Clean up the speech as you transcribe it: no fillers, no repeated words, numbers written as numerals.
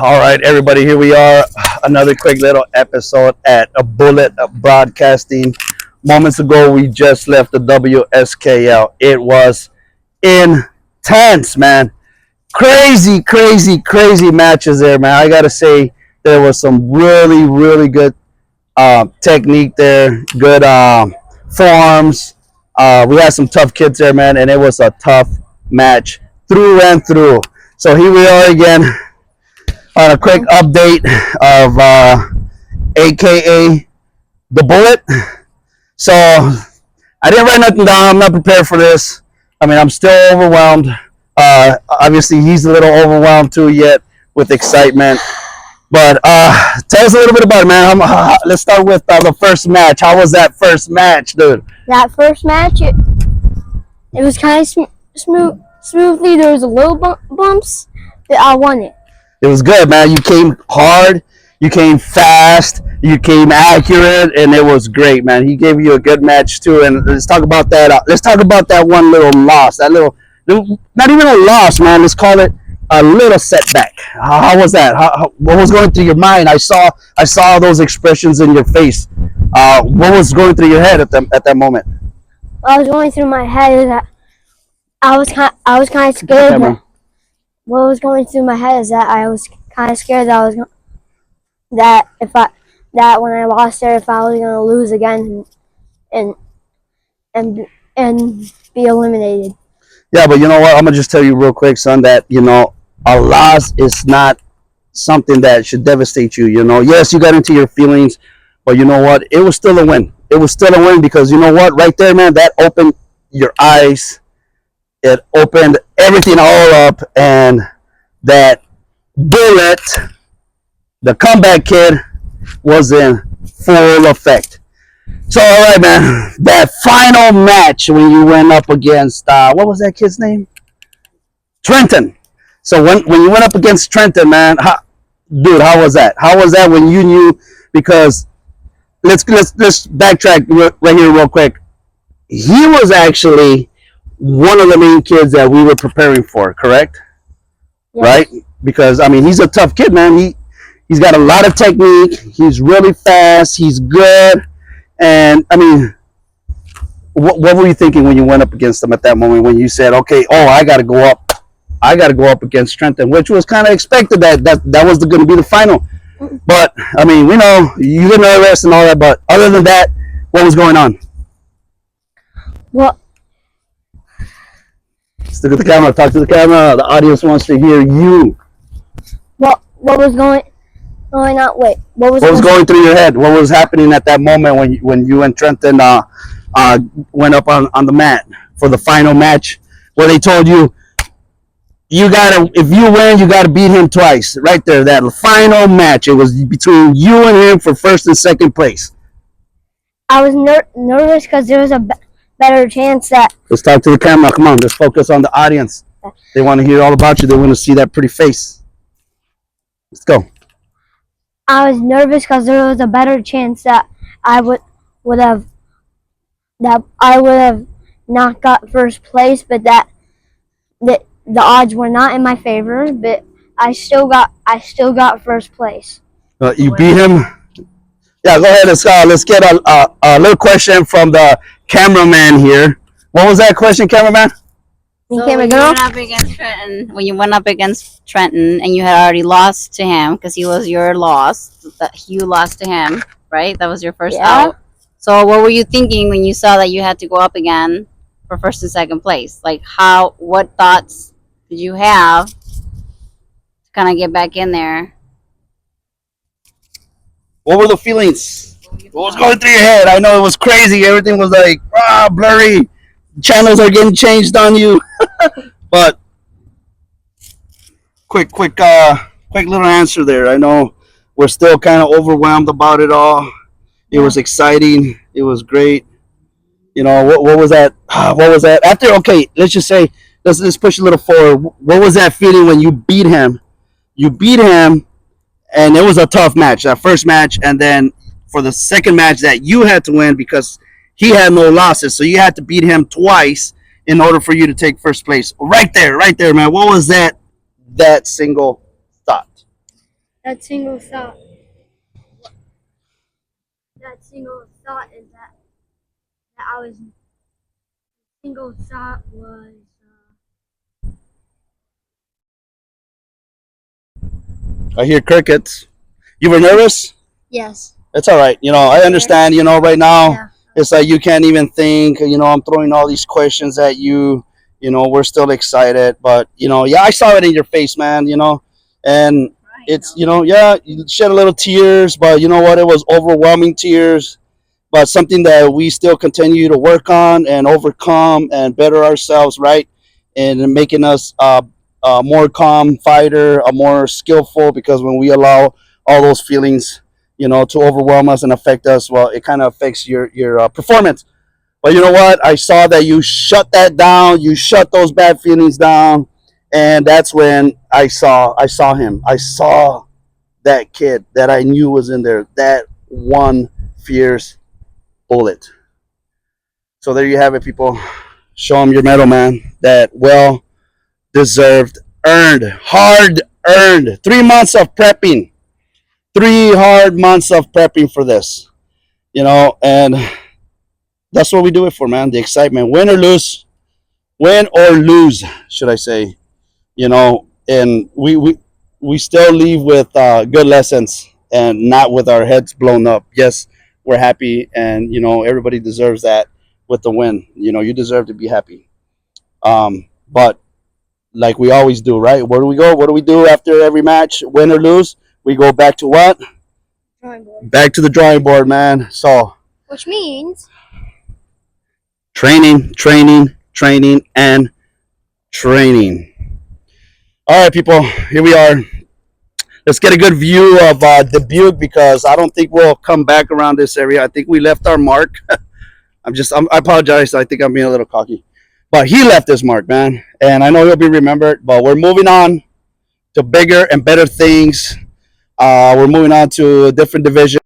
All right, everybody, here we are. Another quick little episode at a Bullet Broadcasting. Moments ago, we just left the WSKL. It was intense, man. Crazy, crazy, crazy matches there, man. I got to say, there was some really, really good technique there, good forms. We had some tough kids there, man, and it was a tough match through and through. So here we are again on a quick update of AKA the Bullet. So I didn't write nothing down. I'm not prepared for this. I mean, I'm still overwhelmed. Obviously, he's a little overwhelmed too yet with excitement. But tell us a little bit about it, man. Let's start with the first match. How was that first match, dude? That first match, it was kind of smoothly. There was a little bumps, but I won it. It was good, man. You came hard, you came fast, you came accurate, and it was great, man. He gave you a good match too. And let's talk about that. Let's talk about that one little loss. That little, not even a loss, man. Let's call it a little setback. How was that? What was going through your mind? I saw those expressions in your face. What was going through your head at that moment? What was going through my head is that I was kind of scared. What was going through my head is that I was kind of scared that that when I lost there, if I was going to lose again and be eliminated. Yeah, but you know what? I'm gonna just tell you real quick, son, that a loss is not something that should devastate you. Yes, you got into your feelings, but you know what? It was still a win. It was still a win because you know what? Right there, man, that opened your eyes. It opened everything all up, and that Bullet, the comeback kid, was in full effect. So, all right, man, that final match when you went up against, what was that kid's name? Trenton. So when you went up against Trenton, man, dude, how was that? How was that when you knew? Because let's backtrack right here real quick. He was actually one of the main kids that we were preparing for, correct? Yes. Right? Because, I mean, he's a tough kid, man. He's got a lot of technique. He's really fast. He's good. And, I mean, what were you thinking when you went up against him at that moment when you said, okay, I got to go up. I got to go up against Trenton, which was kind of expected that was going to be the final. But, I mean, we know you get nervous and all that, but other than that, what was going on? Well, look at the camera. Talk to the camera. The audience wants to hear you. What was going on? Wait, what was going through your head? What was happening at that moment when you and Trenton went up on the mat for the final match, where they told you if you win, you gotta beat him twice. Right there, that final match. It was between you and him for first and second place. I was nervous because there was a better chance that. Let's talk to the camera. Come on, let's focus on the audience. They want to hear all about you. They want to see that pretty face. Let's go. I was nervous because there was a better chance that I would have not got first place, but that the odds were not in my favor. But I still got first place. You beat him. Yeah, go ahead. Let's get a little question from the cameraman here. What was that question, cameraman? So when you went up against Trenton and you had already lost to him because he was your loss, that you lost to him, right? That was your first out. So what were you thinking when you saw that you had to go up again for first and second place? Like what thoughts did you have to kind of get back in there? What were the feelings? What was going through your head? I know it was crazy. Everything was like blurry. Channels are getting changed on you. But quick little answer there. I know we're still kind of overwhelmed about it all. It was exciting. It was great. What was that? What was that? After, okay, let's just say, let's push a little forward. What was that feeling when you beat him? You beat him, and it was a tough match, that first match, and then for the second match that you had to win because he had no losses, so you had to beat him twice in order for you to take first place. Right there, man. What was that single thought? that single thought. That single thought is that I was. Single thought was. I hear crickets. You were nervous? Yes. It's all right. I understand. Right now, Yeah. it's like you can't even think. I'm throwing all these questions at you. We're still excited, but yeah, I saw it in your face, man. And it's yeah, you shed a little tears, but you know what? It was overwhelming tears, but something that we still continue to work on and overcome and better ourselves, right? And making us a more calm fighter, a more skillful, because when we allow all those feelings, to overwhelm us and affect us, well, it kind of affects your performance. But you know what? I saw that you shut that down. You shut those bad feelings down, and that's when I saw him. I saw that kid that I knew was in there. That one fierce bullet. So there you have it, people. Show him your medal, man. That well deserved, earned, hard earned. 3 months of prepping. 3 hard months of prepping for this. And that's what we do it for, man. The excitement, win or lose, should I say? And we still leave with good lessons and not with our heads blown up. Yes, we're happy, and everybody deserves that with the win. You deserve to be happy. But like we always do, right? Where do we go? What do we do after every match, win or lose? We go back to what? Drawing board. Back to the drawing board, man. So Which means training, training, training, and training. All right, people, here we are. Let's get a good view of Debuque, because I don't think we'll come back around this area. I think we left our mark. I apologize. I think I'm being a little cocky. But he left his mark, man. And I know he'll be remembered. But we're moving on to bigger and better things. We're moving on to a different division.